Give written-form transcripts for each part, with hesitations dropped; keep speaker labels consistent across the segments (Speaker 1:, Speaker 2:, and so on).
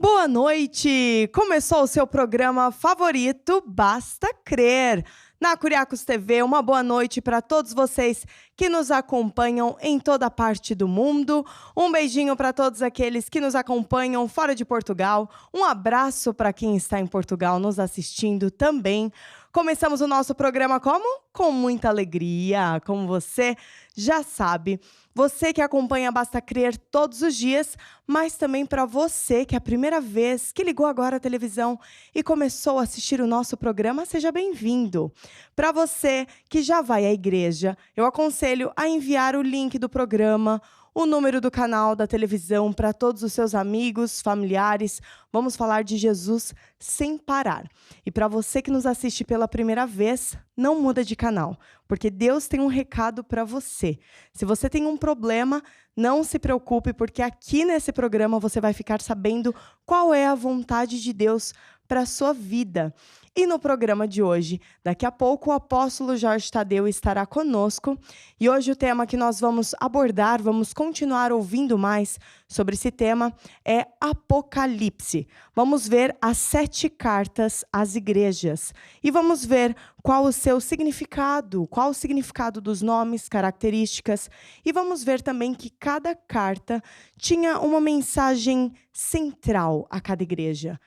Speaker 1: Boa noite! Começou o seu programa favorito, Basta Crer. Na Curiacos TV, uma boa noite para todos vocês que nos acompanham em toda parte do mundo. Um beijinho para todos aqueles que nos acompanham fora de Portugal. Um abraço para quem está em Portugal nos assistindo também. Começamos o nosso programa como? Com muita alegria, como você já sabe. Você que acompanha Basta Crer todos os dias, mas também para você que é a primeira vez que ligou agora a televisão e começou a assistir o nosso programa, seja bem-vindo. Para você que já vai à igreja, eu aconselho a enviar o link do programa, o número do canal da televisão para todos os seus amigos, familiares. Vamos falar de Jesus sem parar. E para você que nos assiste pela primeira vez, não muda de canal, porque Deus tem um recado para você. Se você tem um problema, não se preocupe, porque aqui nesse programa você vai ficar sabendo qual é a vontade de Deus para a sua vida. E no programa de hoje, daqui a pouco, o apóstolo Jorge Tadeu estará conosco. E hoje o tema que nós vamos abordar, vamos continuar ouvindo mais sobre esse tema, é Apocalipse. Vamos ver as 7 cartas às igrejas. E vamos ver qual o seu significado, qual o significado dos nomes, características. E vamos ver também que cada carta tinha uma mensagem central a cada igreja.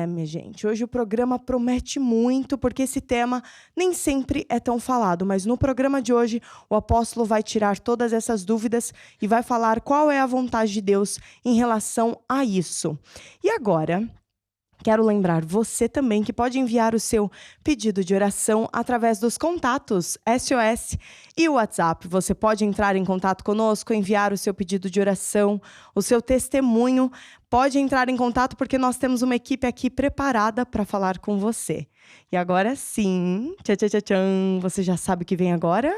Speaker 1: Minha gente, hoje o programa promete muito, porque esse tema nem sempre é tão falado, mas no programa de hoje o apóstolo vai tirar todas essas dúvidas e vai falar qual é a vontade de Deus em relação a isso. E agora, quero lembrar você também que pode enviar o seu pedido de oração através dos contatos SOS e o WhatsApp. Você pode entrar em contato conosco, enviar o seu pedido de oração, o seu testemunho. Pode entrar em contato porque nós temos uma equipe aqui preparada para falar com você. E agora sim, tchan, você já sabe o que vem agora?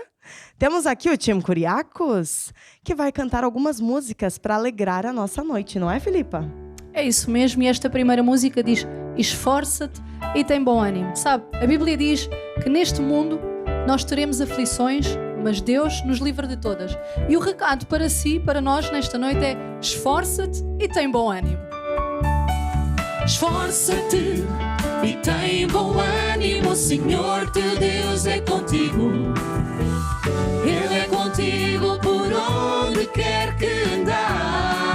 Speaker 1: Temos aqui o time Curiacos, que vai cantar algumas músicas para alegrar a nossa noite, não é, Filipa?
Speaker 2: É isso mesmo, e esta primeira música diz: esforça-te e tem bom ânimo. Sabe, a Bíblia diz que neste mundo nós teremos aflições, mas Deus nos livra de todas. E o recado para si, para nós nesta noite é: esforça-te e tem bom ânimo.
Speaker 3: Esforça-te e tem bom ânimo, o Senhor teu Deus é contigo. Ele é contigo por onde quer que andares.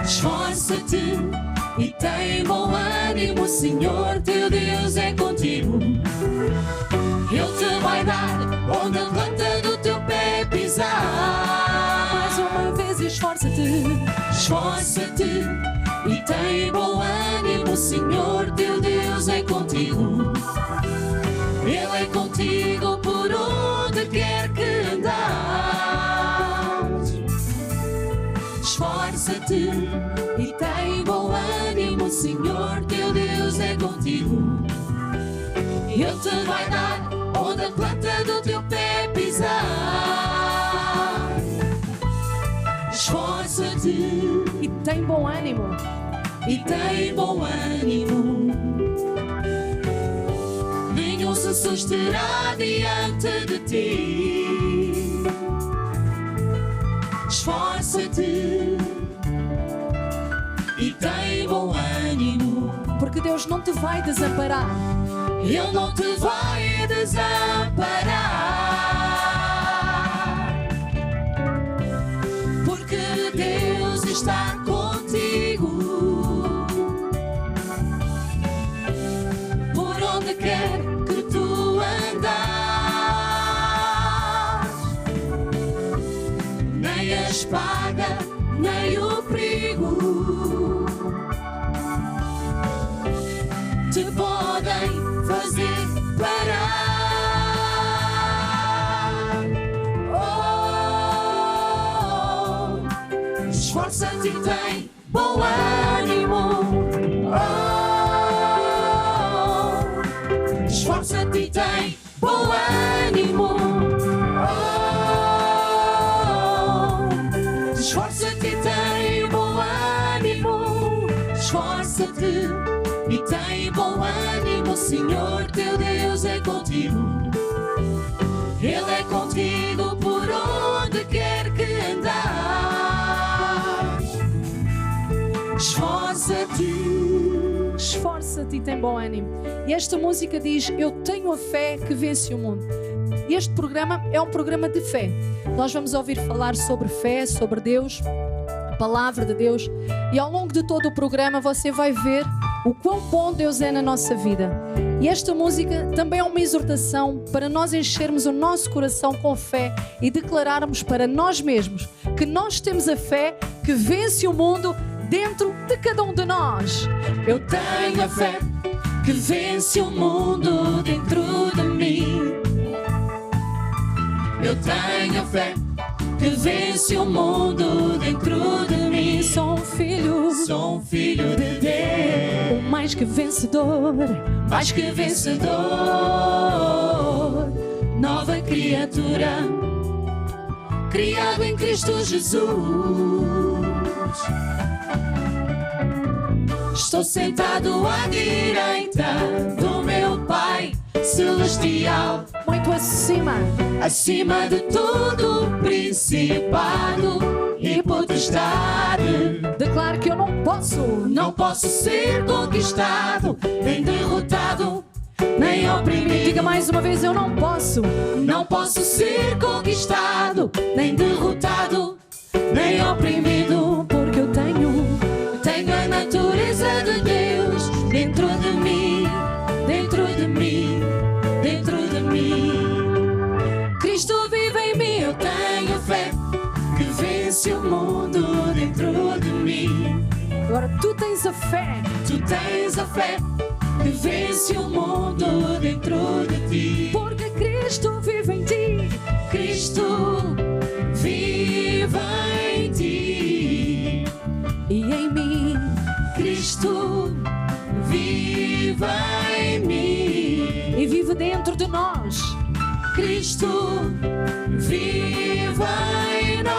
Speaker 3: Esforça-te e tem bom ânimo, o Senhor teu Deus é contigo. Ele te vai dar onde a planta do teu pé pisar.
Speaker 2: Mais uma vez, esforça-te.
Speaker 3: Esforça-te e tem bom ânimo, o Senhor teu Deus é contigo. Ele é contigo por onde quer que andares. Esforça-te e tem bom ânimo, o Senhor teu Deus é contigo. Ele te vai dar onde a planta do teu pé pisar. Esforça-te
Speaker 2: E tem bom ânimo.
Speaker 3: e tem bom ânimo. Nenhum se susterá diante de ti. Esforça-te e tem bom ânimo.
Speaker 2: Porque Deus não te vai desamparar.
Speaker 3: Ele não te vai desamparar, porque Deus está contigo. Por onde quer que tu andares, nem a espada, nem o perigo te podem fazer parar. Esforça-te e tem bom ânimo. Esforça-te e tem bom ânimo. Esforça-te e tem bom ânimo. Esforça-te e tem bom ânimo, o Senhor teu Deus é contigo. Ele é contigo por onde quer que andares. esforça-te.
Speaker 2: Esforça-te e tem bom ânimo. E esta música diz: eu tenho a fé que vence o mundo. E este programa é um programa de fé. Nós vamos ouvir falar sobre fé, sobre Deus, a palavra de Deus. E ao longo de todo o programa você vai ver o quão bom Deus é na nossa vida. E esta música também é uma exortação para nós enchermos o nosso coração com fé e declararmos para nós mesmos que nós temos a fé que vence o mundo dentro de cada um de nós.
Speaker 3: Eu tenho a fé que vence o mundo dentro de mim. Eu tenho a fé que vence o mundo dentro de mim.
Speaker 2: Sou um filho
Speaker 3: de Deus,
Speaker 2: mais que vencedor,
Speaker 3: mais que vencedor, nova criatura, criado em Cristo Jesus. Estou sentado à direita do meu Pai Celestial,
Speaker 2: muito acima
Speaker 3: de todo principado e potestade.
Speaker 2: Declaro que eu
Speaker 3: não posso ser conquistado, nem derrotado, nem oprimido.
Speaker 2: Diga mais uma vez: eu não posso
Speaker 3: ser conquistado, nem derrotado, nem oprimido,
Speaker 2: porque eu tenho
Speaker 3: a natureza de Deus dentro de mim, dentro de mim, dentro de mim. Cristo vive em mim, eu tenho fé que vence o mundo dentro de mim.
Speaker 2: Agora tu tens a fé
Speaker 3: que vence o mundo dentro de ti,
Speaker 2: porque Cristo vive em ti.
Speaker 3: Cristo vive em ti
Speaker 2: E em mim.
Speaker 3: Cristo vive em mim
Speaker 2: E vive dentro de nós.
Speaker 3: Cristo vive em nós.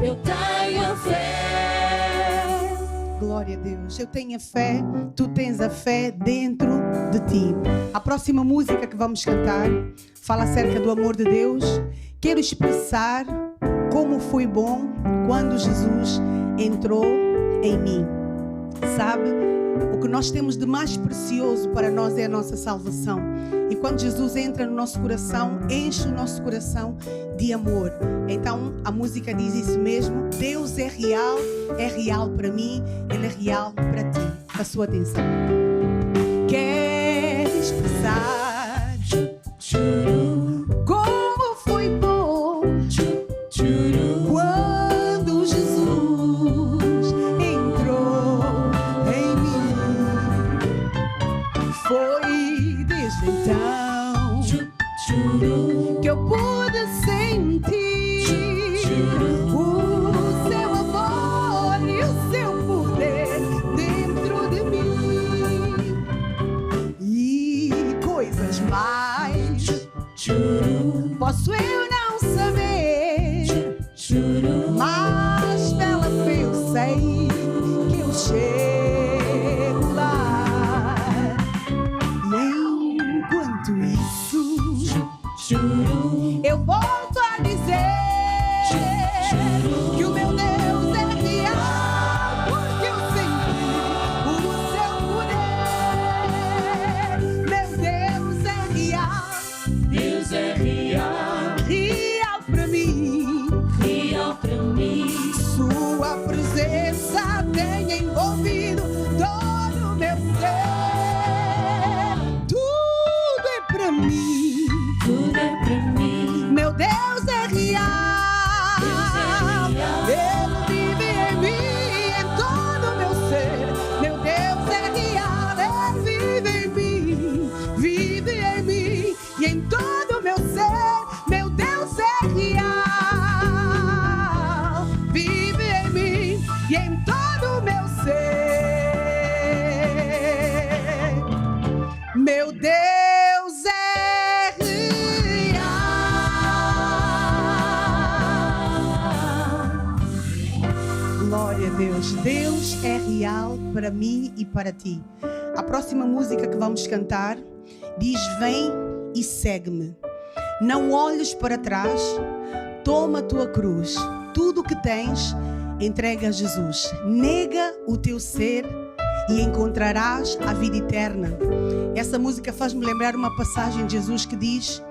Speaker 3: Eu tenho fé.
Speaker 4: Glória a Deus. Eu tenho a fé, tu tens a fé dentro de ti. A próxima música que vamos cantar fala acerca do amor de Deus. Quero expressar como foi bom quando Jesus entrou em mim. Sabe, o que nós temos de mais precioso para nós é a nossa salvação. E quando Jesus entra no nosso coração, enche o nosso coração de amor. Então a música diz isso mesmo. Deus é real para mim, Ele é real para ti. A sua atenção. Quer expressar como foi bom quando Jesus entrou em mim. Foi desde então que eu pude sentir o seu amor e o seu poder dentro de mim. E coisas mais posso eu não saber, mas pela fé eu sei que eu chego lá. E enquanto isso, eu volto a dizer que o meu Deus é real, porque eu senti o seu poder. Meu Deus é real,
Speaker 3: Deus é real,
Speaker 4: real pra mim.
Speaker 3: real pra mim.
Speaker 4: Sua presença tem envolvido todo o meu ser. Tudo é pra mim.
Speaker 3: Tudo é pra mim.
Speaker 4: Meu Deus é real. Ele vive em mim, em todo o meu ser. Meu Deus é real. Ele vive em mim e em todo o meu ser. Meu Deus é real. Vive em mim e em todo o meu ser. Meu Deus é real. Glória a Deus. Deus é real para mim e para ti. A próxima música que vamos cantar diz: vem e segue-me. Não olhes para trás. Toma a tua cruz. Tudo o que tens entregue a Jesus. Nega o teu ser e encontrarás a vida eterna. Essa música faz-me lembrar uma passagem de Jesus que diz: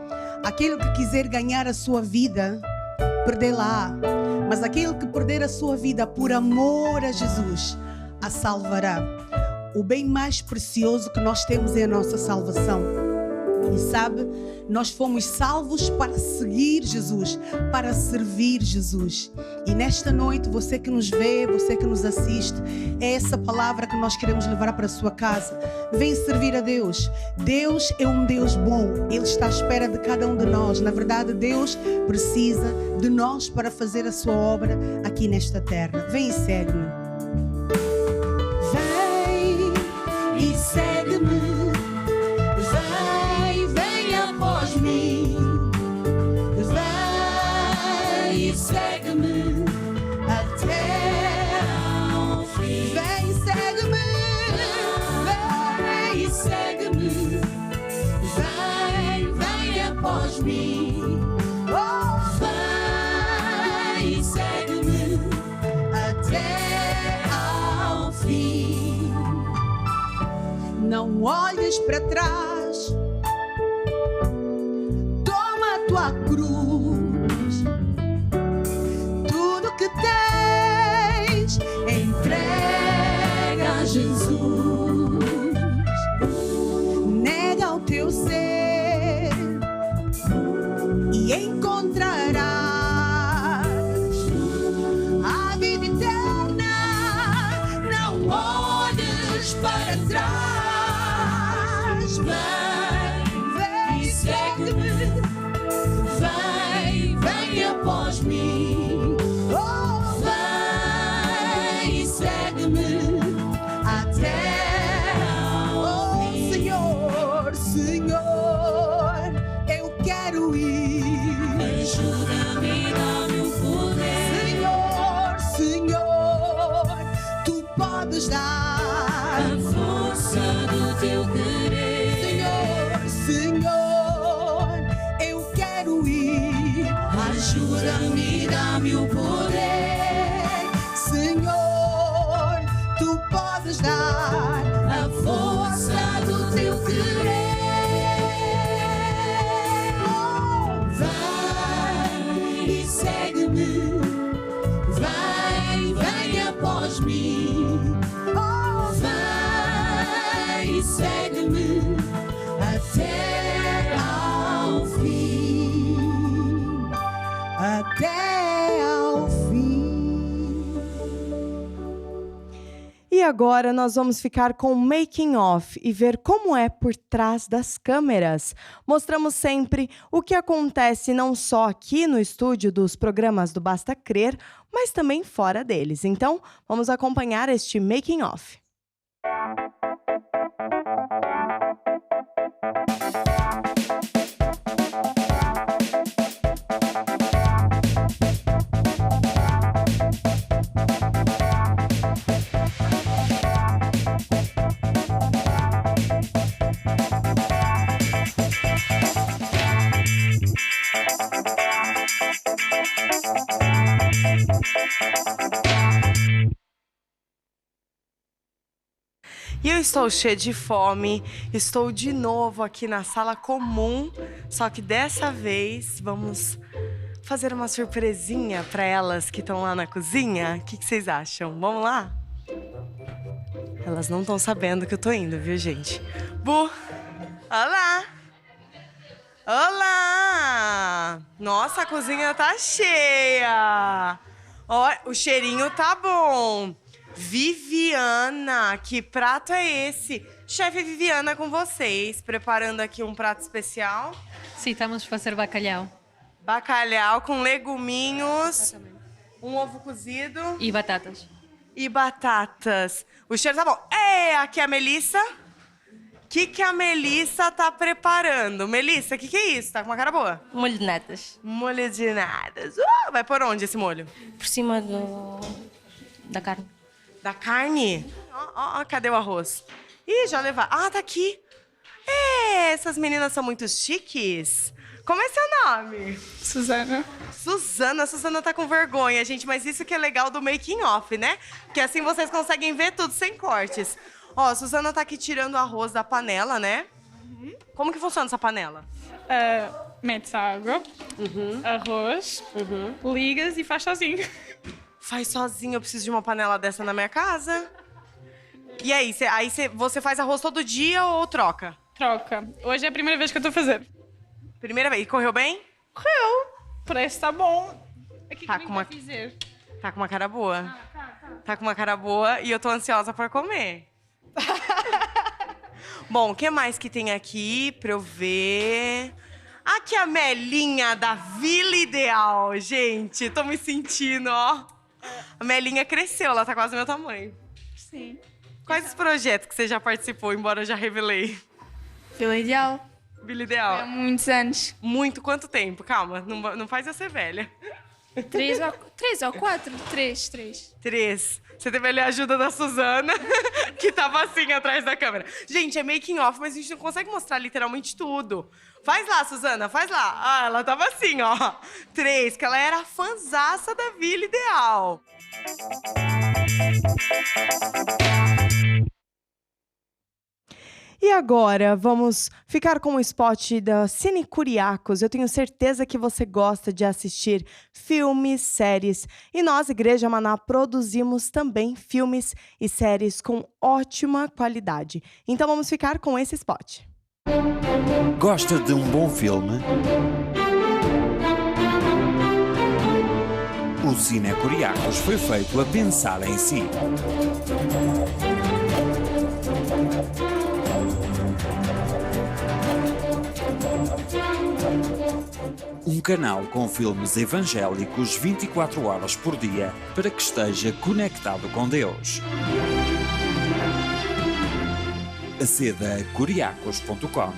Speaker 4: aquele que quiser ganhar a sua vida, perdê-la-á. Mas aquele que perder a sua vida por amor a Jesus, a salvará. O bem mais precioso que nós temos é a nossa salvação. E sabe, nós fomos salvos para seguir Jesus, para servir Jesus. E nesta noite, você que nos vê, você que nos assiste, é essa palavra que nós queremos levar para a sua casa. Vem servir a Deus. Deus é um Deus bom. Ele está à espera de cada um de nós. Na verdade, Deus precisa de nós para fazer a sua obra aqui nesta terra. Vem e segue-me.
Speaker 3: Vem e segue-me. Segue-me até ao fim. Vem, segue-me. Vem, segue-me. Vem após mim. Oh, vem, segue-me até ao fim.
Speaker 4: Não olhes para trás. Toma a tua cruz. Que tens,
Speaker 3: entrega a Jesus.
Speaker 4: Nega o teu ser e encontrarás a vida eterna.
Speaker 3: Não olhes para trás. Vem e segue-me. Vem após mim. Ajuda-me, dá-me o poder.
Speaker 4: Senhor, tu podes dar
Speaker 3: a força do teu querer.
Speaker 4: Senhor, eu quero ir.
Speaker 3: Ajuda-me, dá-me o poder.
Speaker 4: Senhor, tu podes dar
Speaker 3: a força do teu querer. Segue-me, vem após mim. Oh, vem e segue-me até ao fim.
Speaker 4: Até ao fim.
Speaker 1: E agora nós vamos ficar com o making of e ver como é por trás das câmeras. Mostramos sempre o que acontece não só aqui no estúdio dos programas do Basta Crer, mas também fora deles. Então, vamos acompanhar este making of. E eu estou cheia de fome, estou de novo aqui na sala comum, só que dessa vez vamos fazer uma surpresinha para elas que estão lá na cozinha. O que vocês acham? Vamos lá? Elas não estão sabendo que eu tô indo, viu, gente? Bu! Olá! Olá! Nossa, a cozinha tá cheia! Ó, o cheirinho tá bom! Viviana, que prato é esse? Chefe Viviana com vocês, preparando aqui um prato especial.
Speaker 5: Sim, estamos a fazer bacalhau.
Speaker 1: Bacalhau com leguminhos,
Speaker 5: Exatamente.
Speaker 1: um ovo cozido
Speaker 5: E batatas.
Speaker 1: e batatas. O cheiro tá bom. É, aqui é a Melissa. O que a Melissa tá preparando? Melissa, o que é isso? Tá com uma cara boa?
Speaker 6: Molho de natas.
Speaker 1: Molho de natas. Vai por onde esse molho?
Speaker 6: Por cima da carne.
Speaker 1: Da carne? Ó, cadê o arroz? Ih, já levar. Ah, tá aqui. É, essas meninas são muito chiques. Como é seu nome?
Speaker 7: Suzana.
Speaker 1: Suzana tá com vergonha, gente, mas isso que é legal do making off, né? Porque assim vocês conseguem ver tudo sem cortes. Ó, a Suzana tá aqui tirando o arroz da panela, né? Como que funciona essa panela?
Speaker 7: Metes água, arroz, ligas e faz sozinho.
Speaker 1: Faz sozinho, eu preciso de uma panela dessa na minha casa. E aí, você faz arroz todo dia ou troca?
Speaker 7: Troca. Hoje é a primeira vez que eu estou a fazer.
Speaker 1: Primeira vez. E correu bem?
Speaker 7: Correu. Parece que está bom. Aqui
Speaker 1: Tá
Speaker 7: que
Speaker 1: com uma-
Speaker 7: vai fazer.
Speaker 1: Tá com uma cara boa. Tá com uma cara boa e eu tô ansiosa pra comer. Bom, o que mais que tem aqui pra eu ver? Aqui a Melinha da Vila Ideal, gente. Tô me sentindo, ó. A Melinha cresceu, ela tá quase do meu tamanho.
Speaker 7: Sim.
Speaker 1: Quais os projetos que você já participou, embora eu já revelei?
Speaker 8: Vila Ideal.
Speaker 1: Vila Ideal.
Speaker 8: Há muitos anos.
Speaker 1: Muito? Quanto tempo? Calma, não faz eu ser velha.
Speaker 8: 3 ou 4? 3.
Speaker 1: 3. Você teve ali a ajuda da Suzana, que tava assim atrás da câmera. Gente, é making off, mas a gente não consegue mostrar literalmente tudo. Faz lá, Suzana, faz lá. Ah, ela tava assim, ó. 3, que ela era a fanzaça da Vila Ideal. E agora, vamos ficar com o spot da Cine Curiacos. Eu tenho certeza que você gosta de assistir filmes, séries. E nós, Igreja Maná, produzimos também filmes e séries com ótima qualidade. Então vamos ficar com esse spot.
Speaker 9: Gosta de um bom filme? O Cine Curiacos foi feito a pensar em si. Um canal com filmes evangélicos 24 horas por dia para que esteja conectado com Deus. Aceda a curiacos.com,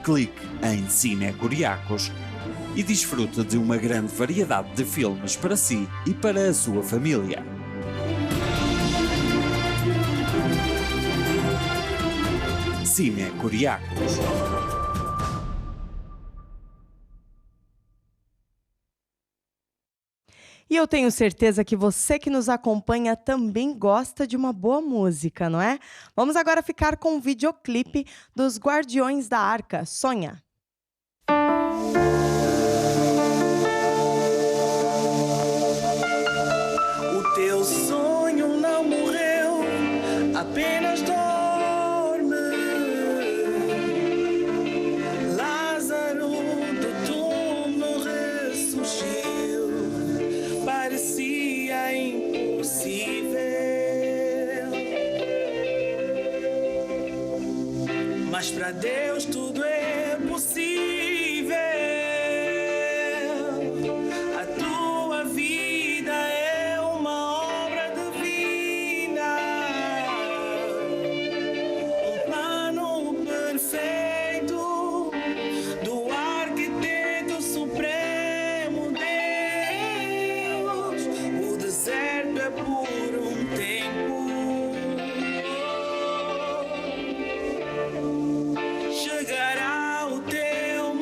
Speaker 9: clique em Cine Curiacos e desfruta de uma grande variedade de filmes para si e para a sua família. Cine Curiacos.
Speaker 1: E eu tenho certeza que você que nos acompanha também gosta de uma boa música, não é? Vamos agora ficar com um videoclipe dos Guardiões da Arca. Sonha!
Speaker 10: O teu sonho não morreu, apenas dorme. Lázaro do túmulo ressurgiu, parecia impossível, mas para Deus tudo é possível. A tua vida é uma obra divina, um plano perfeito do arquiteto supremo Deus. O deserto é por um tempo, chegará o teu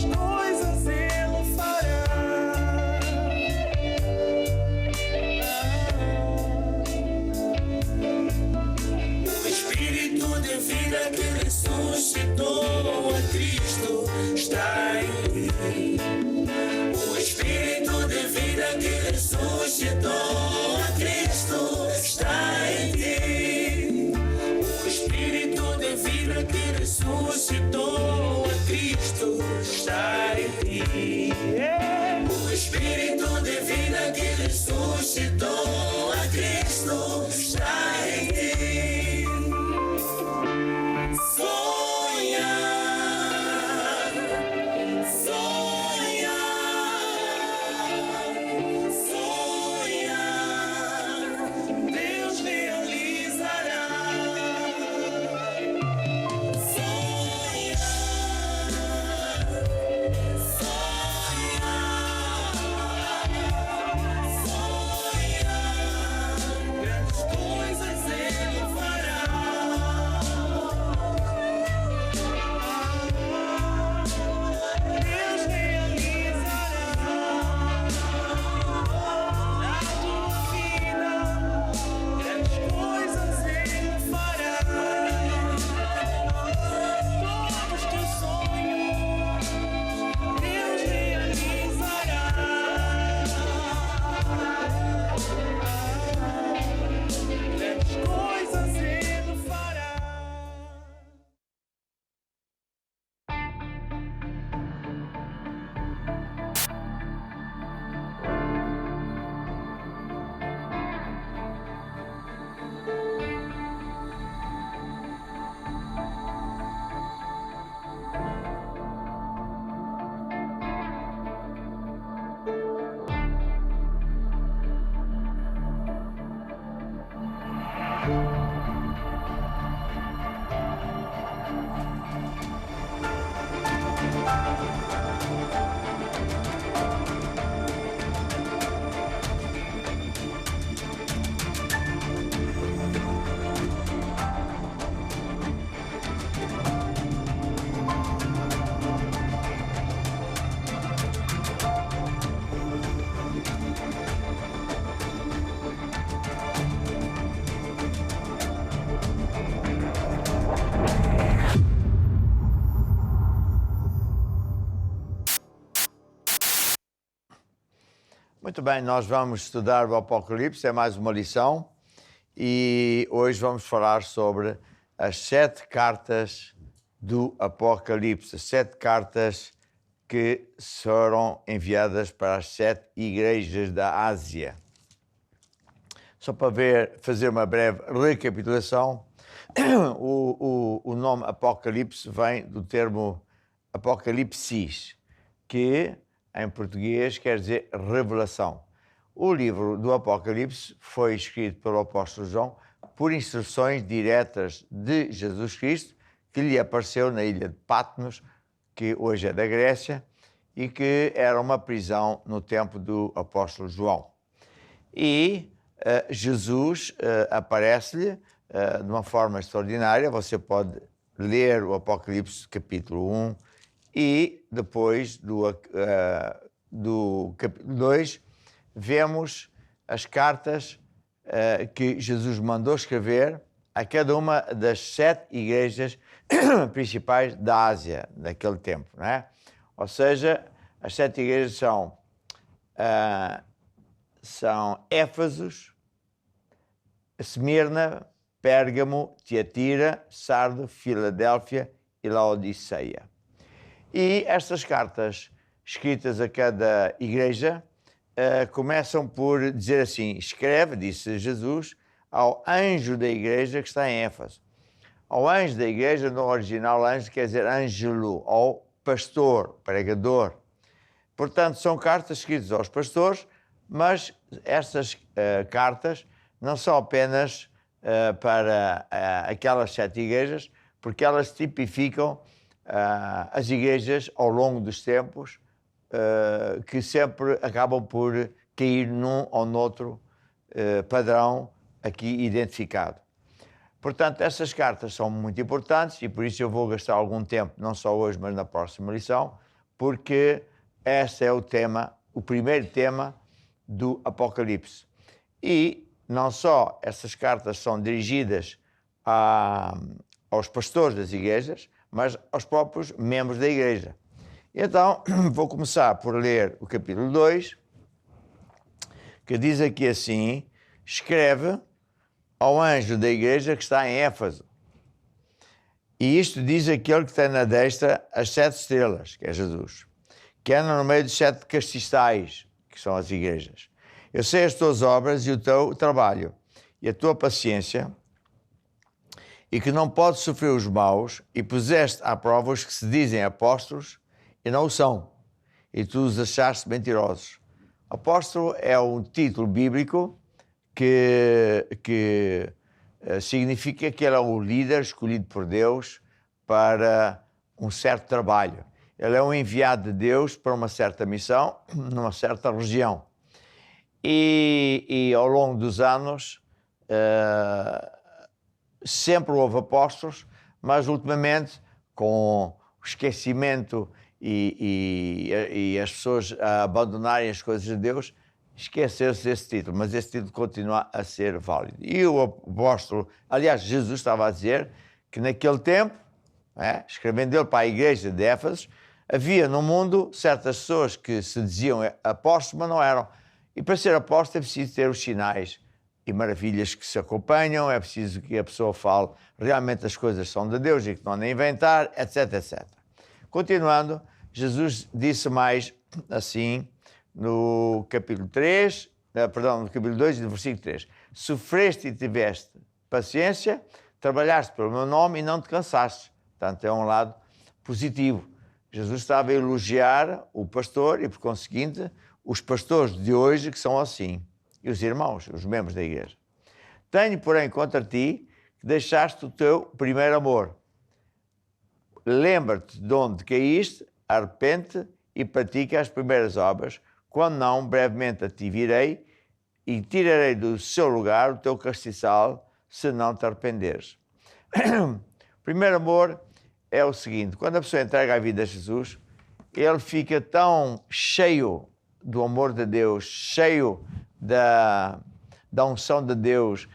Speaker 10: coisas Ele fará. O Espírito de vida que ressuscitou a Cristo está em ti. O Espírito de vida que ressuscitou a Cristo está em ti. O Espírito de vida que ressuscitou a Cristo está em ti. O Espírito de vida que ressuscitou a Cristo está em ti. Sonha, sonha, sonha, Deus realizará. Sonha, sonha, grandes coisas Ele fará. Deus realizará na tua vida, grandes coisas Ele fará. Todos os teus sonhos, Deus realizará. Grandes coisas Ele fará.
Speaker 11: Muito bem, nós vamos estudar o Apocalipse, é mais uma lição, e hoje vamos falar sobre as 7 cartas do Apocalipse, 7 cartas que foram enviadas para as 7 igrejas da Ásia. Só para fazer uma breve recapitulação, o nome Apocalipse vem do termo Apocalipsis, que em português quer dizer revelação. O livro do Apocalipse foi escrito pelo apóstolo João por instruções diretas de Jesus Cristo, que lhe apareceu na ilha de Patmos, que hoje é da Grécia, e que era uma prisão no tempo do apóstolo João. E Jesus aparece-lhe de uma forma extraordinária. Você pode ler o Apocalipse capítulo 1, e depois do capítulo 2, vemos as cartas que Jesus mandou escrever a cada uma das 7 igrejas principais da Ásia, naquele tempo, não é? Ou seja, as 7 igrejas são Éfesos, Esmirna, Pérgamo, Tiatira, Sardo, Filadélfia e Laodiceia. E estas cartas, escritas a cada igreja, começam por dizer assim: escreve, disse Jesus, ao anjo da igreja que está em Éfeso. Ao anjo da igreja, no original, anjo quer dizer ângelo, ou pastor, pregador. Portanto, são cartas escritas aos pastores, mas estas cartas não são apenas para aquelas 7 igrejas, porque elas tipificam as igrejas ao longo dos tempos, que sempre acabam por cair num ou noutro padrão aqui identificado. Portanto, essas cartas são muito importantes e por isso eu vou gastar algum tempo, não só hoje, mas na próxima lição, porque este é o tema, o primeiro tema do Apocalipse. E não só essas cartas são dirigidas aos pastores das igrejas, mas aos próprios membros da igreja. Então, vou começar por ler o capítulo 2, que diz aqui assim: escreve ao anjo da igreja que está em Éfeso. E isto diz aquele que tem na destra as 7 estrelas, que é Jesus, que anda no meio dos 7 castiçais, que são as igrejas. Eu sei as tuas obras e o teu trabalho, e a tua paciência, e que não podes sofrer os maus, e puseste à prova os que se dizem apóstolos e não o são, e tu os achaste mentirosos. Apóstolo é um título bíblico que significa que ele é o líder escolhido por Deus para um certo trabalho. Ele é um enviado de Deus para uma certa missão, numa certa região. E ao longo dos anos, sempre houve apóstolos, mas ultimamente, com o esquecimento e as pessoas a abandonarem as coisas de Deus, esqueceram-se desse título, mas esse título continua a ser válido. E o apóstolo, aliás, Jesus estava a dizer que naquele tempo, escrevendo ele para a igreja de Éfeso, havia no mundo certas pessoas que se diziam apóstolos, mas não eram. E para ser apóstolo é preciso ter os sinais e maravilhas que se acompanham, é preciso que a pessoa fale realmente as coisas são de Deus e que não é inventar, etc, etc. Continuando, Jesus disse mais assim no capítulo 3, no capítulo 2 e no versículo 3. Sofreste e tiveste paciência, trabalhaste pelo meu nome e não te cansaste. Portanto, é um lado positivo. Jesus estava a elogiar o pastor e, por conseguinte, os pastores de hoje que são assim. E os irmãos, os membros da igreja. Tenho, porém, contra ti que deixaste o teu primeiro amor. Lembra-te de onde caíste, arrepende e pratica as primeiras obras, quando não, brevemente a ti virei e tirarei do seu lugar o teu castiçal, se não te arrependeres. O primeiro amor é o seguinte: quando a pessoa entrega a vida a Jesus, ele fica tão cheio do amor de Deus, cheio da unção de Deus,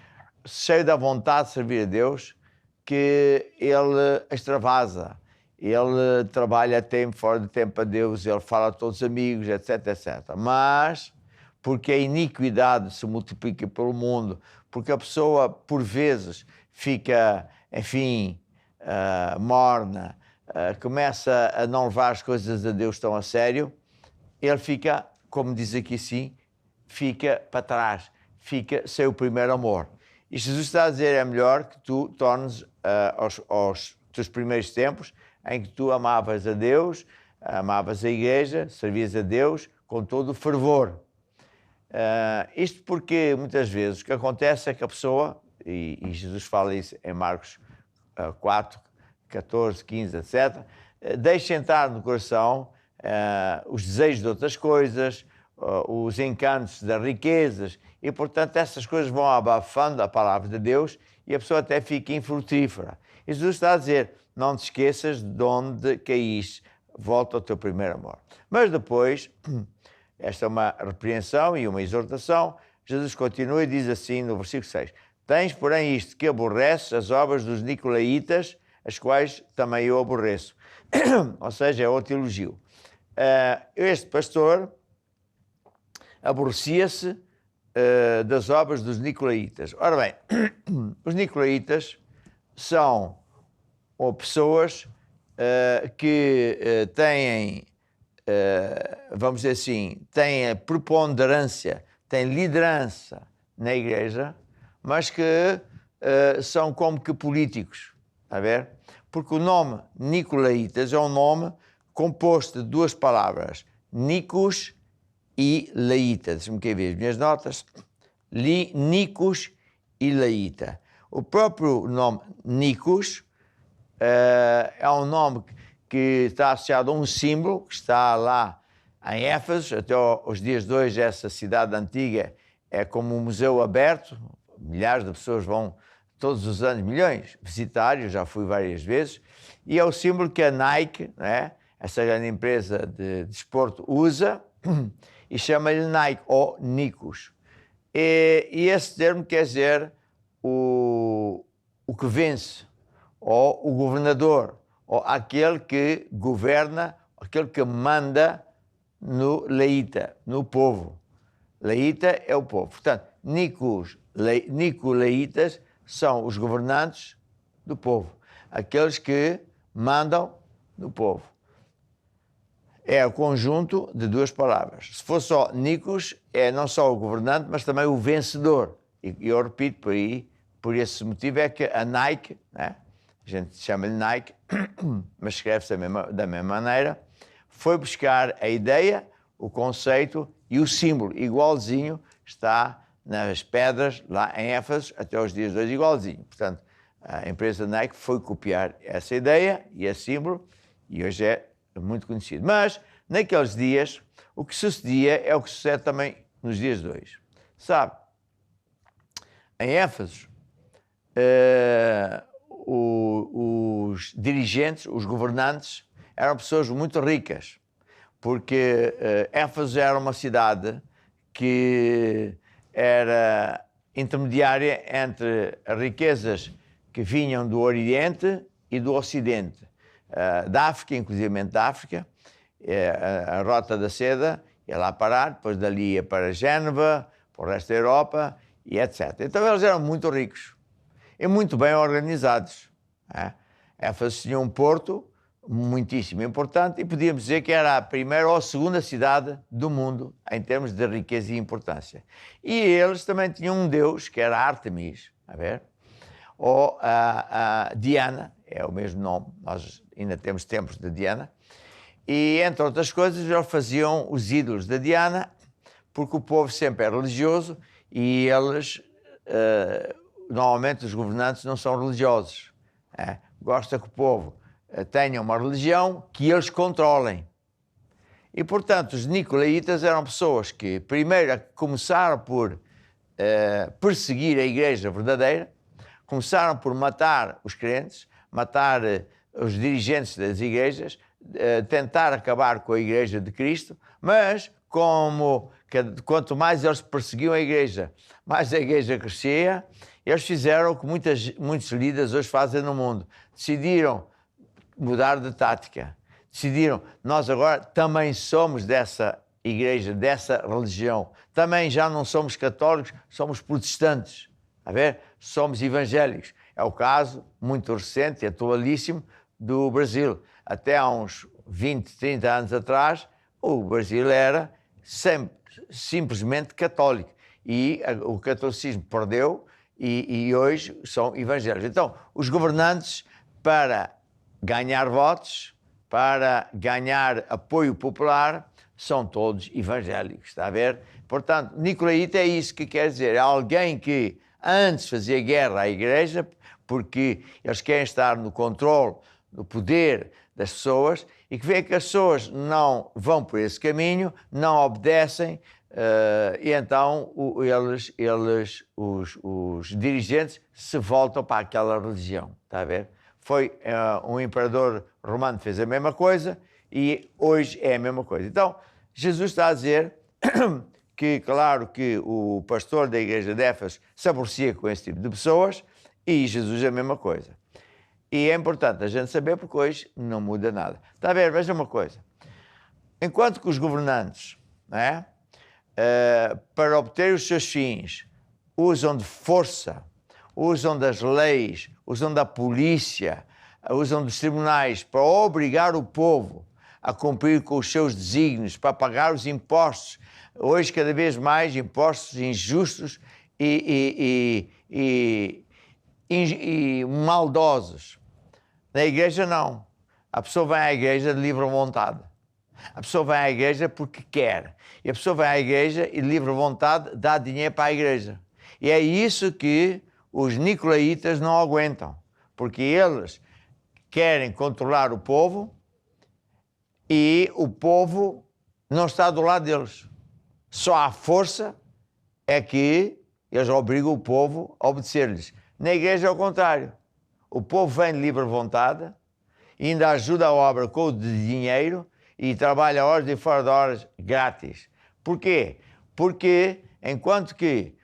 Speaker 11: cheio da vontade de servir a Deus, que ele extravasa. Ele trabalha tempo, fora de tempo a Deus, ele fala a todos os amigos, etc, etc. Mas, porque a iniquidade se multiplica pelo mundo, porque a pessoa, por vezes, fica, enfim, morna, começa a não levar as coisas a Deus tão a sério, ele fica, como diz aqui sim, fica para trás, fica sem o primeiro amor. E Jesus está a dizer, é melhor que tu tornes aos teus primeiros tempos, em que tu amavas a Deus, amavas a igreja, servias a Deus com todo o fervor. Isto porque, muitas vezes, o que acontece é que a pessoa, e Jesus fala isso em Marcos 4, 14, 15, etc., deixa entrar no coração os desejos de outras coisas, os encantos das riquezas, e, portanto, essas coisas vão abafando a palavra de Deus e a pessoa até fica infrutífera. E Jesus está a dizer, não te esqueças de onde caíste, volta ao teu primeiro amor. Mas depois, esta é uma repreensão e uma exortação, Jesus continua e diz assim no versículo 6, tens, porém, isto, que aborreces as obras dos nicolaítas, as quais também eu aborreço. Ou seja, é outro elogio. Este pastor aborrecia-se das obras dos nicolaítas. Ora bem, os nicolaítas são pessoas que têm, vamos dizer assim, têm preponderância, têm liderança na igreja, mas que são como que políticos, a ver? Porque o nome Nicolaítas é um nome composto de duas palavras, Nicos e Laíta. Deixa-me aqui ver as minhas notas. Nicos e Laíta. O próprio nome Nicos é um nome que está associado a um símbolo que está lá em Éfeso. Até os dias de hoje, essa cidade antiga é como um museu aberto. Milhares de pessoas vão todos os anos, milhões, visitar. Eu já fui várias vezes. E é o símbolo que a Nike, né, essa grande empresa de desporto usa e chama-lhe Nike ou Nikos. E esse termo quer dizer o que vence, ou o governador, ou aquele que governa, aquele que manda no leita, no povo. Leita é o povo. Portanto, Nicolaitas são os governantes do povo, aqueles que mandam no povo. É o conjunto de duas palavras. Se for só Nikos, é não só o governante, mas também o vencedor. E eu repito por aí, por esse motivo é que a Nike, né? A gente chama-lhe Nike, mas escreve-se da mesma maneira, foi buscar a ideia, o conceito e o símbolo, igualzinho, está nas pedras lá em Éfeso, até os dias de hoje, igualzinho. Portanto, a empresa Nike foi copiar essa ideia e esse símbolo, e hoje é muito conhecido. Mas, naqueles dias, o que sucedia é o que sucede também nos dias de hoje. Sabe, em Éfeso, os dirigentes, os governantes, eram pessoas muito ricas, porque Éfeso era uma cidade que era intermediária entre as riquezas que vinham do Oriente e do Ocidente, da África, inclusive da África, a Rota da Seda ia lá parar, depois dali ia para Génova, para o resto da Europa e etc. Então eles eram muito ricos e muito bem organizados. Éfeso tinha um porto muitíssimo importante e podíamos dizer que era a primeira ou a segunda cidade do mundo em termos de riqueza e importância. E eles também tinham um deus, que era Ártemis, a ver? Ou a Diana, é o mesmo nome, nós ainda temos templos de Diana, e entre outras coisas eles faziam os ídolos da Diana, porque o povo sempre é religioso e eles, normalmente os governantes não são religiosos, gosta que o povo tenha uma religião que eles controlem. E, portanto, os Nicolaitas eram pessoas que primeiro começaram por perseguir a igreja verdadeira, começaram por matar os crentes, matar os dirigentes das igrejas, tentar acabar com a igreja de Cristo, mas quanto mais eles perseguiam a igreja, mais a igreja crescia. Eles fizeram o que muitos líderes hoje fazem no mundo. Decidiram mudar de tática. Decidiram, nós agora também somos dessa igreja, dessa religião. Também já não somos católicos, somos protestantes. A ver? Somos evangélicos. É o caso muito recente e atualíssimo do Brasil. Até há uns 20, 30 anos atrás, o Brasil era simplesmente católico. E o catolicismo perdeu e hoje são evangélicos. Então, os governantes, para ganhar votos, para ganhar apoio popular, são todos evangélicos, está a ver? Portanto, Nicolaíta é isso que quer dizer, é alguém que antes fazia guerra à igreja, porque eles querem estar no controle, no poder das pessoas, e que vê que as pessoas não vão por esse caminho, não obedecem, e então os dirigentes se voltam para aquela religião, está a ver? Foi um imperador romano que fez a mesma coisa e hoje é a mesma coisa. Então, Jesus está a dizer que, claro, que o pastor da igreja de Éfeso se aborrecia com esse tipo de pessoas e Jesus é a mesma coisa. E é importante a gente saber porque hoje não muda nada. Está a ver? Veja uma coisa. Enquanto que os governantes, para obter os seus fins, usam de força, usam das leis, usam da polícia, usam dos tribunais para obrigar o povo a cumprir com os seus desígnios, para pagar os impostos. Hoje, cada vez mais, impostos injustos e maldosos. Na igreja, não. A pessoa vai à igreja de livre vontade. A pessoa vai à igreja porque quer. E a pessoa vai à igreja e de livre vontade dá dinheiro para a igreja. E é isso que os nicolaítas não aguentam, porque eles querem controlar o povo e o povo não está do lado deles. Só à força é que eles obrigam o povo a obedecer-lhes. Na igreja é o contrário. O povo vem de livre vontade e ainda ajuda a obra com o dinheiro e trabalha horas e fora de horas grátis. Porquê? Porque enquanto que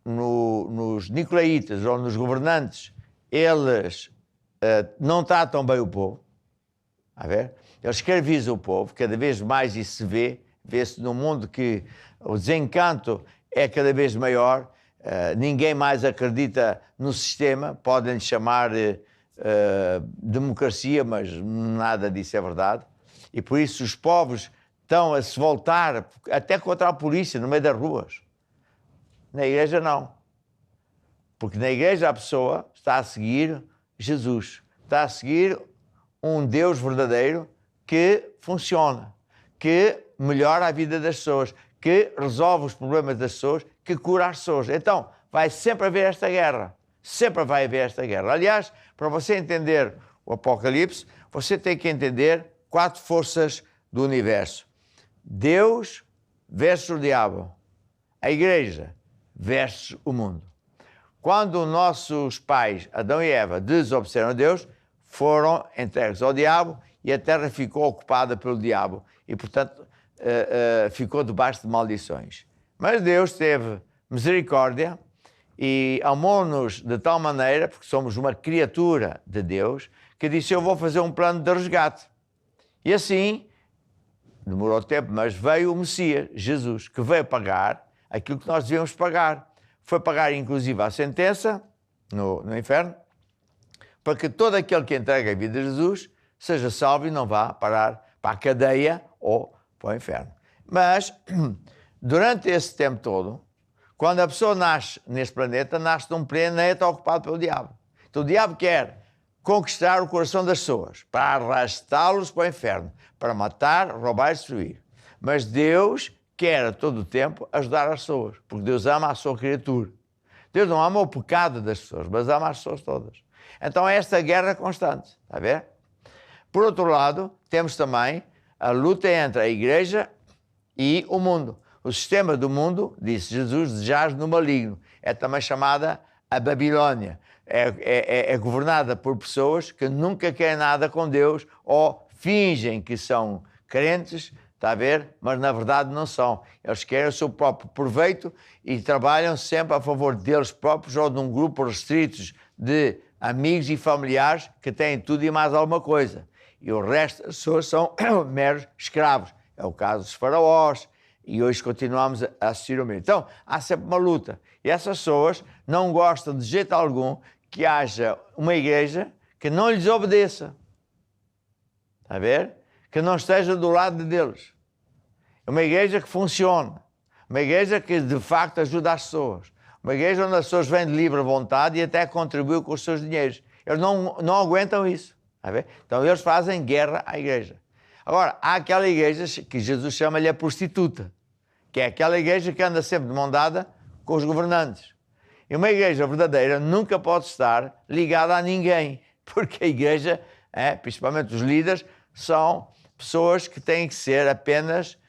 Speaker 11: nos nicolaítas ou nos governantes eles não tratam bem o povo, a ver? Eles escravizam o povo, cada vez mais isso se vê-se no mundo que o desencanto é cada vez maior, ninguém mais acredita no sistema, podem chamar democracia, mas nada disso é verdade. E por isso os povos estão a se voltar até contra a polícia no meio das ruas. Na igreja não. Porque na igreja a pessoa está a seguir Jesus, está a seguir um Deus verdadeiro que funciona, que melhora a vida das pessoas, que resolve os problemas das pessoas, que cura as pessoas. Então, vai sempre haver esta guerra. Sempre vai haver esta guerra. Aliás, para você entender o Apocalipse, você tem que entender 4 forças do universo. Deus versus o diabo. A igreja versus o mundo. Quando nossos pais, Adão e Eva, desobedeceram a Deus, foram entregues ao diabo e a terra ficou ocupada pelo diabo. E, portanto, ficou debaixo de maldições. Mas Deus teve misericórdia e amou-nos de tal maneira, porque somos uma criatura de Deus, que disse: eu vou fazer um plano de resgate. E assim, demorou tempo, mas veio o Messias, Jesus, que veio pagar aquilo que nós devíamos pagar. Foi pagar, inclusive, a sentença no inferno, para que todo aquele que entrega a vida a Jesus seja salvo e não vá parar para a cadeia ou para o inferno. Mas, durante esse tempo todo, quando a pessoa nasce neste planeta, nasce num planeta ocupado pelo diabo. Então o diabo quer conquistar o coração das pessoas, para arrastá-los para o inferno, para matar, roubar e destruir. Mas Deus quer a todo o tempo ajudar as pessoas, porque Deus ama a sua criatura. Deus não ama o pecado das pessoas, mas ama as pessoas todas. Então é esta guerra constante, está a ver? Por outro lado, temos também a luta entre a igreja e o mundo. O sistema do mundo, disse Jesus, jaz no maligno. É também chamada a Babilônia. É governada por pessoas que nunca querem nada com Deus ou fingem que são crentes, está a ver? Mas na verdade não são. Eles querem o seu próprio proveito e trabalham sempre a favor deles próprios ou de um grupo restrito de amigos e familiares que têm tudo e mais alguma coisa. E o resto das pessoas são meros escravos. É o caso dos faraós. E hoje continuamos a assistir ao mesmo. Então, há sempre uma luta. E essas pessoas não gostam de jeito algum que haja uma igreja que não lhes obedeça. Está a ver? Que não esteja do lado deles. É uma igreja que funciona. Uma igreja que, de facto, ajuda as pessoas. Uma igreja onde as pessoas vêm de livre vontade e até contribuem com os seus dinheiros. Eles não aguentam isso. Está a ver? Então, eles fazem guerra à igreja. Agora, há aquela igreja que Jesus chama-lhe a prostituta, que é aquela igreja que anda sempre de mão dada com os governantes. E uma igreja verdadeira nunca pode estar ligada a ninguém, porque a igreja, principalmente os líderes, são pessoas que têm que ser apenas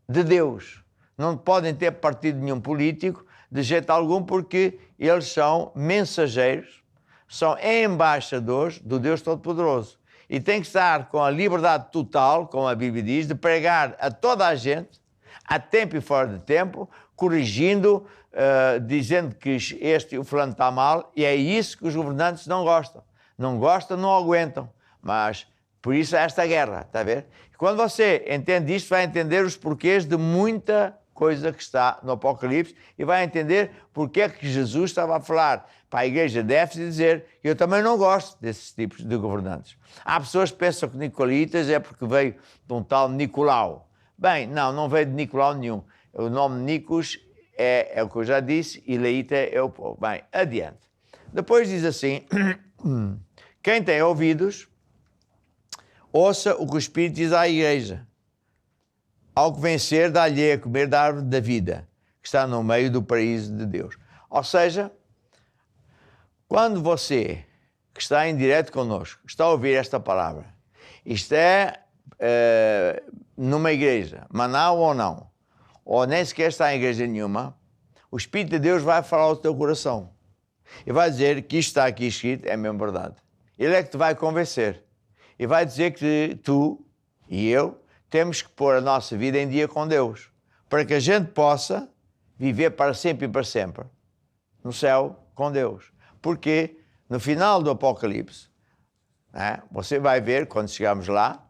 Speaker 11: de Deus. Não podem ter partido nenhum político de jeito algum, porque eles são mensageiros, são embaixadores do Deus Todo-Poderoso. E tem que estar com a liberdade total, como a Bíblia diz, de pregar a toda a gente, a tempo e fora de tempo, corrigindo, dizendo que este e o fulano está mal, e é isso que os governantes não gostam. Não gostam, não aguentam. Mas, por isso, é esta guerra, está a ver? E quando você entende isto, vai entender os porquês de muita coisa que está no Apocalipse e vai entender porque é que Jesus estava a falar para a igreja de Éfeso e dizer: eu também não gosto desses tipos de governantes. Há pessoas que pensam que Nicolaítas é porque veio de um tal Nicolau. Bem, não veio de Nicolau nenhum. O nome Nicos é o que eu já disse e Laíta é o povo. Bem, adiante. Depois diz assim: quem tem ouvidos, ouça o que o Espírito diz à igreja. Ao que vencer, dá-lhe a comer da árvore da vida, que está no meio do paraíso de Deus. Ou seja, quando você, que está em direto connosco, está a ouvir esta palavra, isto é numa igreja, Manaus ou não, ou nem sequer está em igreja nenhuma, o Espírito de Deus vai falar ao teu coração. E vai dizer que isto está aqui escrito, é mesmo verdade. Ele é que te vai convencer. E vai dizer que tu e eu temos que pôr a nossa vida em dia com Deus, para que a gente possa viver para sempre e para sempre no céu com Deus. Porque no final do Apocalipse, você vai ver, quando chegarmos lá,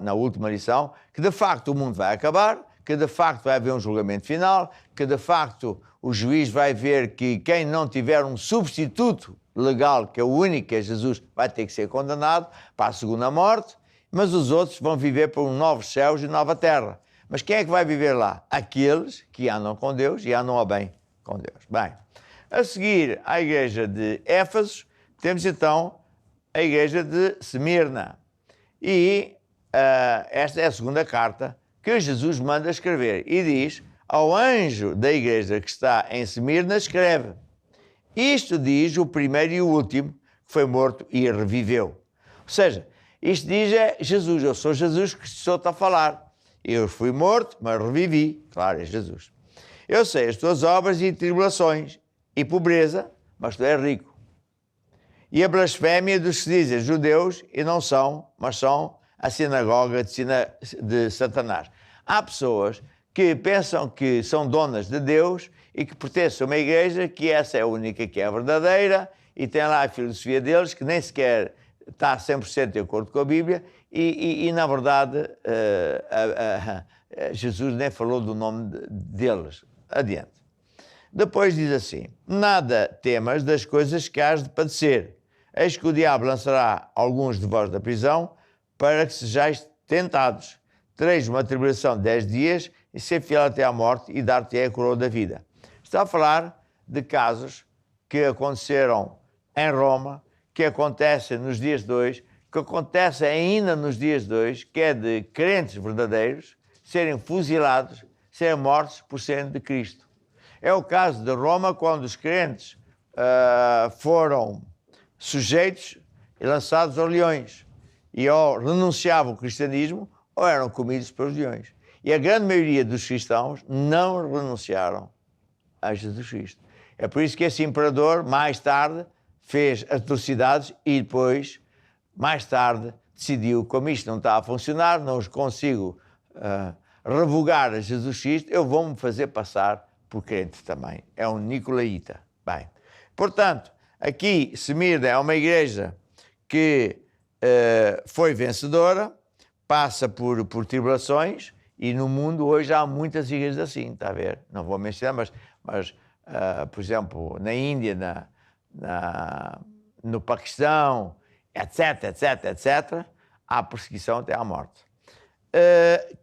Speaker 11: na última lição, que de facto o mundo vai acabar, que de facto vai haver um julgamento final, que de facto o juiz vai ver que quem não tiver um substituto legal, que é o único, que é Jesus, vai ter que ser condenado para a segunda morte, mas os outros vão viver por um novo céus e nova terra. Mas quem é que vai viver lá? Aqueles que andam com Deus e andam ao bem com Deus. Bem, a seguir à igreja de Éfeso, temos então a igreja de Esmirna. E esta é a segunda carta que Jesus manda escrever. E diz: ao anjo da igreja que está em Esmirna, escreve: isto diz o primeiro e o último, que foi morto e reviveu. Ou seja, isto diz Jesus. Eu sou Jesus que estou-te a falar. Eu fui morto, mas revivi. Claro, é Jesus. Eu sei as tuas obras e tribulações e pobreza, mas tu és rico. E a blasfémia dos que se dizem judeus e não são, mas são a sinagoga de Satanás. Há pessoas que pensam que são donas de Deus e que pertencem a uma igreja que essa é a única que é verdadeira e tem lá a filosofia deles que nem sequer está 100% de acordo com a Bíblia e na verdade, Jesus nem falou do nome deles. Adiante. Depois diz assim: nada temas das coisas que hás de padecer. Eis que o diabo lançará alguns de vós da prisão para que sejais tentados. Tereis uma tribulação de 10 dias e ser fiel até à morte e dar-te a coroa da vida. Está a falar de casos que aconteceram em Roma, que acontecem nos dias de hoje, que acontecem ainda nos dias de hoje, que é de crentes verdadeiros serem fuzilados, serem mortos por serem de Cristo. É o caso de Roma, quando os crentes foram sujeitos e lançados aos leões. E ou renunciavam ao cristianismo ou eram comidos pelos leões. E a grande maioria dos cristãos não renunciaram a Jesus Cristo. É por isso que esse imperador, mais tarde, fez atrocidades e depois, mais tarde, decidiu: como isto não está a funcionar, não os consigo revogar a Jesus Cristo, eu vou-me fazer passar por crente também. É um nicolaíta. Bem, portanto, aqui Esmirna é uma igreja que foi vencedora, passa por tribulações, e no mundo hoje há muitas igrejas assim, está a ver? Não vou mencionar, mas por exemplo, na Índia, no Paquistão, etc, há perseguição até à morte.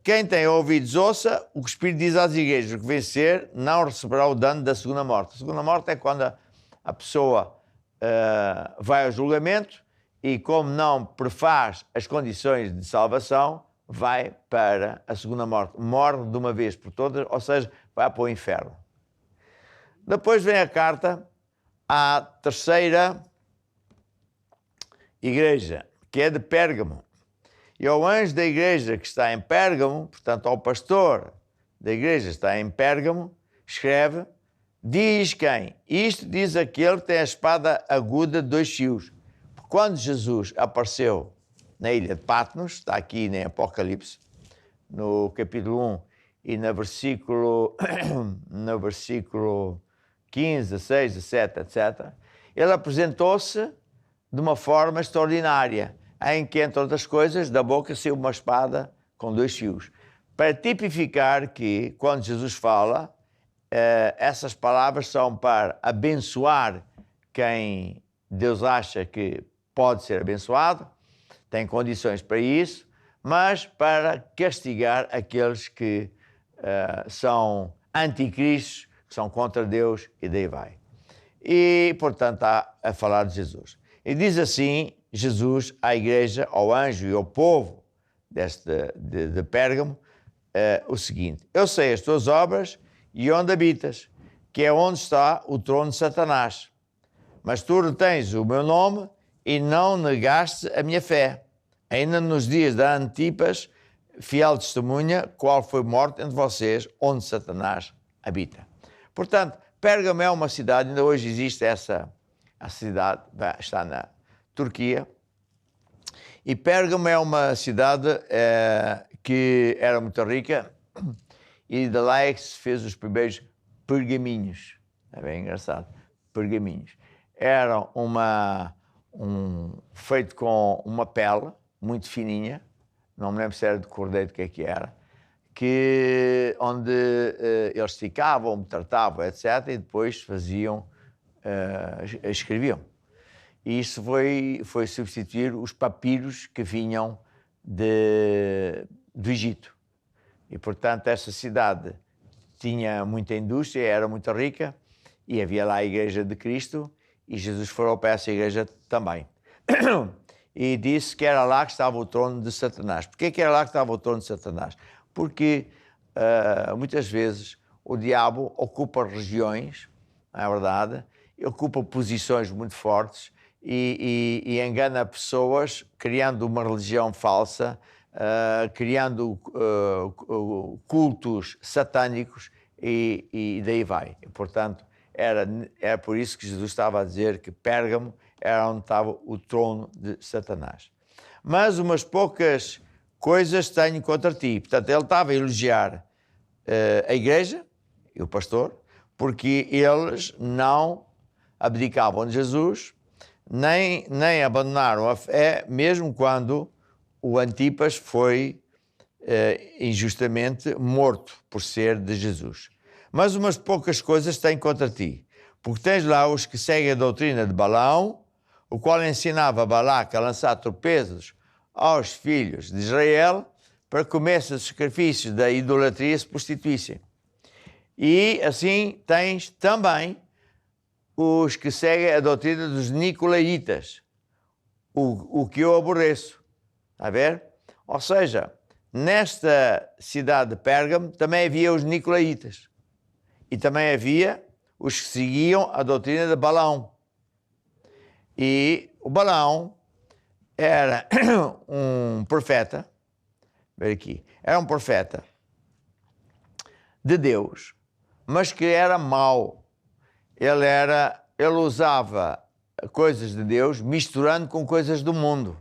Speaker 11: Quem tem ouvidos ouça o que o Espírito diz às igrejas: o que vencer não receberá o dano da segunda morte. A segunda morte é quando a pessoa vai ao julgamento e, como não prefaz as condições de salvação, vai para a segunda morte. Morre de uma vez por todas, ou seja, vai para o inferno. Depois vem a carta à terceira igreja, que é de Pérgamo. E ao anjo da igreja que está em Pérgamo, portanto ao pastor da igreja que está em Pérgamo, escreve: diz quem? Isto diz aquele que tem a espada aguda de 2 fios. Quando Jesus apareceu na ilha de Patmos, está aqui em Apocalipse, no capítulo 1 e no versículo 15, 16, 17, etc., ele apresentou-se de uma forma extraordinária, em que, entre outras coisas, da boca saiu uma espada com 2 fios, para tipificar que, quando Jesus fala, essas palavras são para abençoar quem Deus acha que pode ser abençoado, tem condições para isso, mas para castigar aqueles que são anticristos, que são contra Deus, e daí vai. E, portanto, está a falar de Jesus. E diz assim Jesus à igreja, ao anjo e ao povo de Pérgamo, o seguinte: eu sei as tuas obras e onde habitas, que é onde está o trono de Satanás. Mas tu retens o meu nome e não negaste a minha fé, ainda nos dias da Antipas, fiel testemunha, qual foi morto entre vocês, onde Satanás habita. Portanto, Pérgamo é uma cidade, ainda hoje existe a cidade, está Turquia. E Pérgamo é uma cidade que era muito rica e de lá é que se fez os primeiros pergaminhos. É bem engraçado. Pergaminhos. Era feito com uma pele muito fininha, não me lembro se era de cordeiro, o que era, onde eles esticavam, tratavam, etc., e depois faziam, escreviam. E isso foi substituir os papiros que vinham do Egito. E, portanto, essa cidade tinha muita indústria, era muito rica, e havia lá a Igreja de Cristo, e Jesus falou para essa igreja também. E disse que era lá que estava o trono de Satanás. Porquê que era lá que estava o trono de Satanás? Porque muitas vezes o diabo ocupa regiões, não é verdade? Ocupa posições muito fortes e engana pessoas, criando uma religião falsa, criando cultos satânicos e daí vai. E, portanto, era por isso que Jesus estava a dizer que Pérgamo era onde estava o trono de Satanás. Mas umas poucas coisas tenho contra ti. Portanto, ele estava a elogiar a igreja e o pastor, porque eles não abdicavam de Jesus, nem abandonaram a fé, mesmo quando o Antipas foi injustamente morto por ser de Jesus. Mas umas poucas coisas tenho contra ti, porque tens lá os que seguem a doutrina de Balaão, o qual ensinava Balaque a lançar tropeços aos filhos de Israel para que comessem os sacrifícios da idolatria e se prostituíssem. E assim tens também os que seguem a doutrina dos Nicolaitas, o que eu aborreço. Está a ver? Ou seja, nesta cidade de Pérgamo também havia os Nicolaitas. E também havia os que seguiam a doutrina de Balaão. E o Balaão era um profeta, ver aqui, era um profeta de Deus, mas que era mau. Ele usava coisas de Deus misturando com coisas do mundo.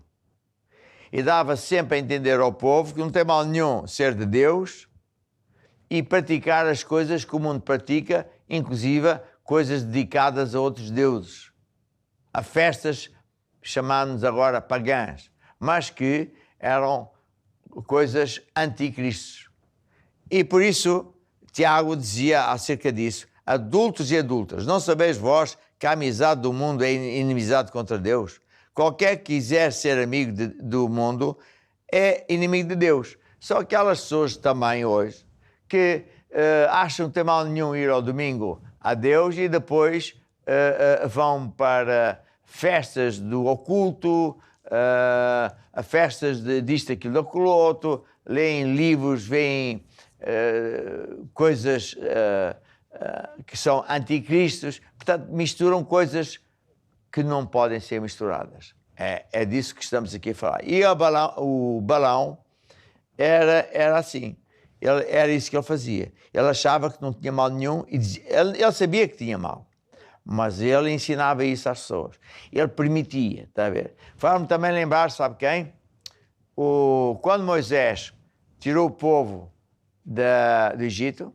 Speaker 11: E dava sempre a entender ao povo que não tem mal nenhum ser de Deus e praticar as coisas que o mundo pratica, inclusive coisas dedicadas a outros deuses, a festas chamadas agora pagãs, mas que eram coisas anticristos. E por isso Tiago dizia acerca disso: adultos e adultas, não sabeis vós que a amizade do mundo é inimizade contra Deus? Qualquer que quiser ser amigo do mundo é inimigo de Deus. São aquelas pessoas também hoje que acham que tem mal nenhum ir ao domingo a Deus e depois vão para festas do oculto, a festas disto, aquilo, daquilo outro, leem livros, veem coisas que são anticristos, portanto misturam coisas que não podem ser misturadas. É disso que estamos aqui a falar. E o Balaão era assim. Era isso que ele fazia. Ele achava que não tinha mal nenhum e dizia, ele sabia que tinha mal, mas ele ensinava isso às pessoas. Ele permitia, está a ver? Faz-me também lembrar, sabe quem? Quando Moisés tirou o povo do Egito,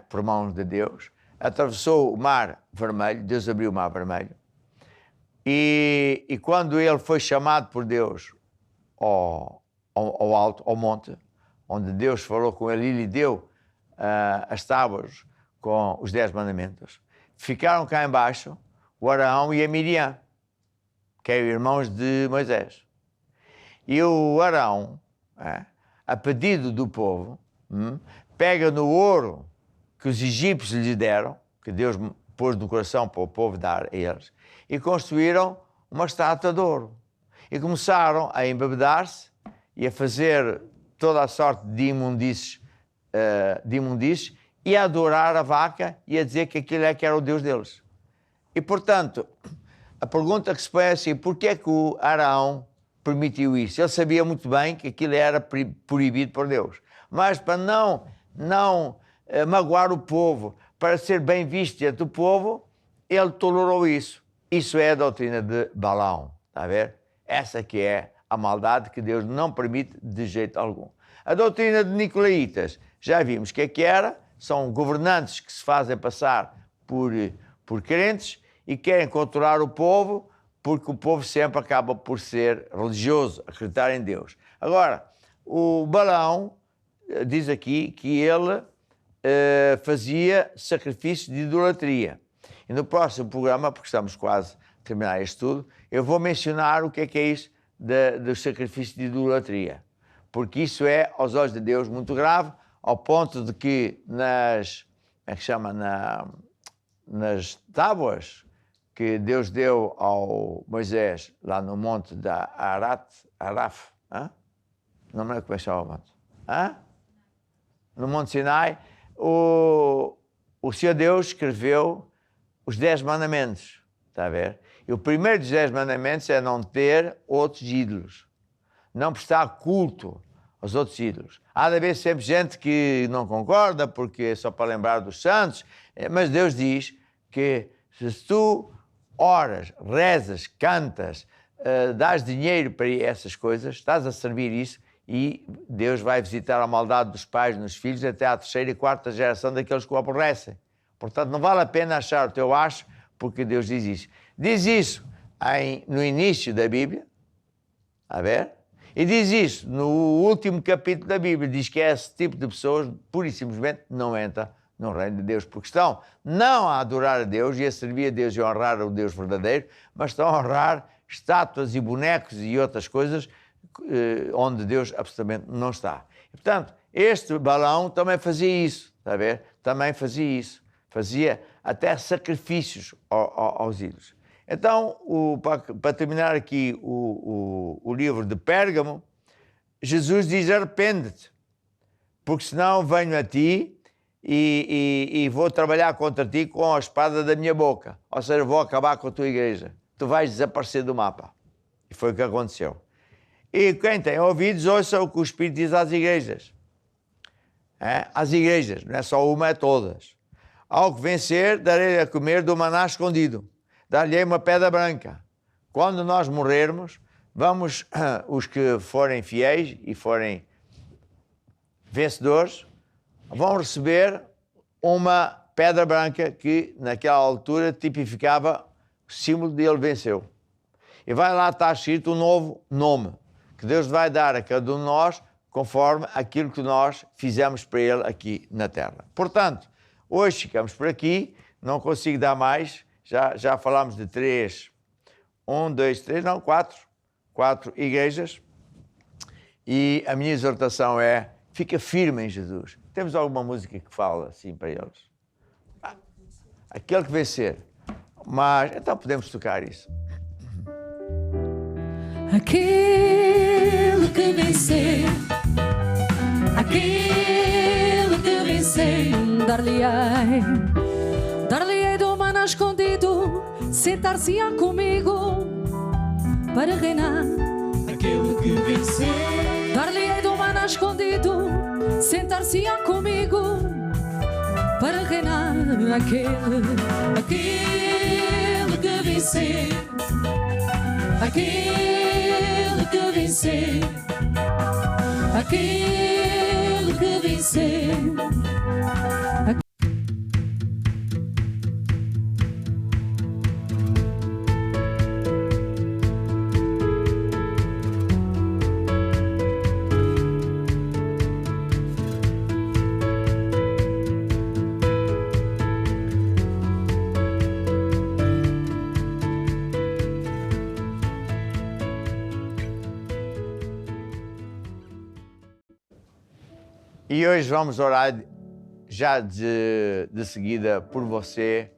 Speaker 11: por mãos de Deus, atravessou o Mar Vermelho, Deus abriu o Mar Vermelho, e quando ele foi chamado por Deus ao alto, ao monte, onde Deus falou com ele e lhe deu as tábuas com os 10 mandamentos, ficaram cá embaixo o Arão e a Miriam, que eram irmãos de Moisés. E o Arão, a pedido do povo, pega no ouro que os egípcios lhe deram, que Deus pôs no coração para o povo dar a eles, e construíram uma estátua de ouro. E começaram a embebedar-se e a fazer toda a sorte de imundícies e a adorar a vaca e a dizer que aquilo é que era o Deus deles. E, portanto, a pergunta que se põe é assim: porquê é que o Arão permitiu isso? Ele sabia muito bem que aquilo era proibido por Deus. Mas para não magoar o povo, para ser bem visto diante do povo, ele tolerou isso. Isso é a doutrina de Balaão, está a ver? Essa que é a maldade que Deus não permite de jeito algum. A doutrina de Nicolaitas, já vimos o que é que era. São governantes que se fazem passar por crentes e querem controlar o povo, porque o povo sempre acaba por ser religioso, acreditar em Deus. Agora, o Balaão diz aqui que ele fazia sacrifícios de idolatria. E no próximo programa, porque estamos quase a terminar este estudo, eu vou mencionar o que é isso dos sacrifícios de idolatria. Porque isso é, aos olhos de Deus, muito grave, ao ponto de que nas tábuas que Deus deu ao Moisés, lá no monte da Araf, não me lembro como é que chama o monte, no Monte Sinai, o Senhor Deus escreveu os 10 mandamentos, está a ver? E o primeiro dos 10 mandamentos é não ter outros ídolos, não prestar culto aos outros ídolos. Há de haver sempre gente que não concorda, porque é só para lembrar dos santos, mas Deus diz que se tu oras, rezas, cantas, dás dinheiro para essas coisas, estás a servir isso, e Deus vai visitar a maldade dos pais nos filhos até à 3ª e 4ª geração daqueles que o aborrecem. Portanto, não vale a pena achar o teu acho, porque Deus diz isso. Diz isso no início da Bíblia, a ver? E diz isso no último capítulo da Bíblia, diz que esse tipo de pessoas, pura e simplesmente, não entra no reino de Deus, porque estão não a adorar a Deus e a servir a Deus e a honrar o Deus verdadeiro, mas estão a honrar estátuas e bonecos e outras coisas onde Deus absolutamente não está. E, portanto, este Balaão também fazia isso, está a ver? Também fazia isso. Fazia até sacrifícios aos ídolos. Então, para terminar aqui o livro de Pérgamo, Jesus diz: arrepende-te, porque senão venho a ti e vou trabalhar contra ti com a espada da minha boca. Ou seja, vou acabar com a tua igreja. Tu vais desaparecer do mapa. E foi o que aconteceu. E quem tem ouvidos, ouça o que o Espírito diz às igrejas. Às igrejas, não é só uma, é todas. Ao que vencer, darei a comer do maná escondido. Dar-lhe uma pedra branca. Quando nós morrermos, os que forem fiéis e forem vencedores, vão receber uma pedra branca que, naquela altura, tipificava o símbolo de ele venceu. E vai lá estar escrito um novo nome, que Deus vai dar a cada um de nós, conforme aquilo que nós fizemos para ele aqui na terra. Portanto, hoje ficamos por aqui, não consigo dar mais, já falámos de 4 igrejas, e a minha exortação é: fica firme em Jesus. Temos alguma música que fala assim para eles? Aquele que vencer. Mas, então podemos tocar isso.
Speaker 3: Aquele que vencer, aquele que vencer,
Speaker 2: dar-lhe-ei do maná escondido, sentar-se-á comigo para reinar.
Speaker 3: aquele que vencer,
Speaker 2: Dar-lhe-ei do maná escondido, sentar-se-á comigo para reinar.
Speaker 3: aquele que vencer, aquele que vencer, aquele que vencer.
Speaker 11: E hoje vamos orar já de seguida por você,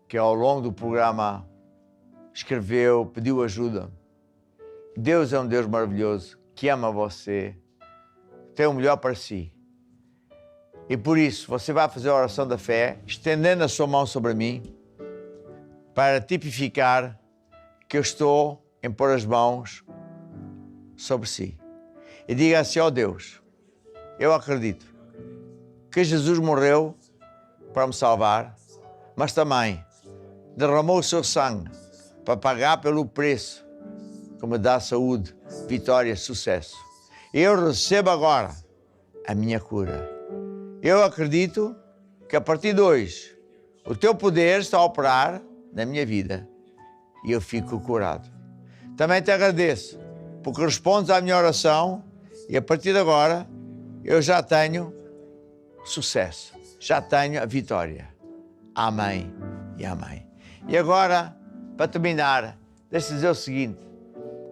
Speaker 11: que ao longo do programa escreveu, pediu ajuda. Deus é um Deus maravilhoso, que ama você, tem o melhor para si. E por isso, você vai fazer a oração da fé, estendendo a sua mão sobre mim, para tipificar que eu estou em pôr as mãos sobre si. E diga assim: ó Deus, eu acredito que Jesus morreu para me salvar, mas também derramou o seu sangue para pagar pelo preço que me dá saúde, vitória, sucesso. Eu recebo agora a minha cura. Eu acredito que a partir de hoje o teu poder está a operar na minha vida e eu fico curado. Também te agradeço porque respondes à minha oração e a partir de agora eu já tenho sucesso, já tenho a vitória. Amém e amém. E agora, para terminar, deixa-me dizer o seguinte: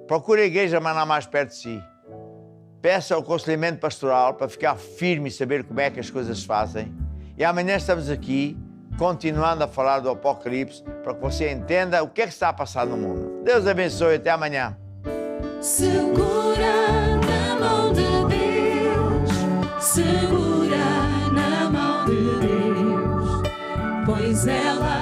Speaker 11: procure a igreja mais perto de si. Peça o aconselhamento pastoral para ficar firme e saber como é que as coisas se fazem. E amanhã estamos aqui, continuando a falar do Apocalipse, para que você entenda o que é que está a passar no mundo. Deus abençoe, até amanhã.
Speaker 3: Segura na mão de Deus, segura na mão de Deus, pois ela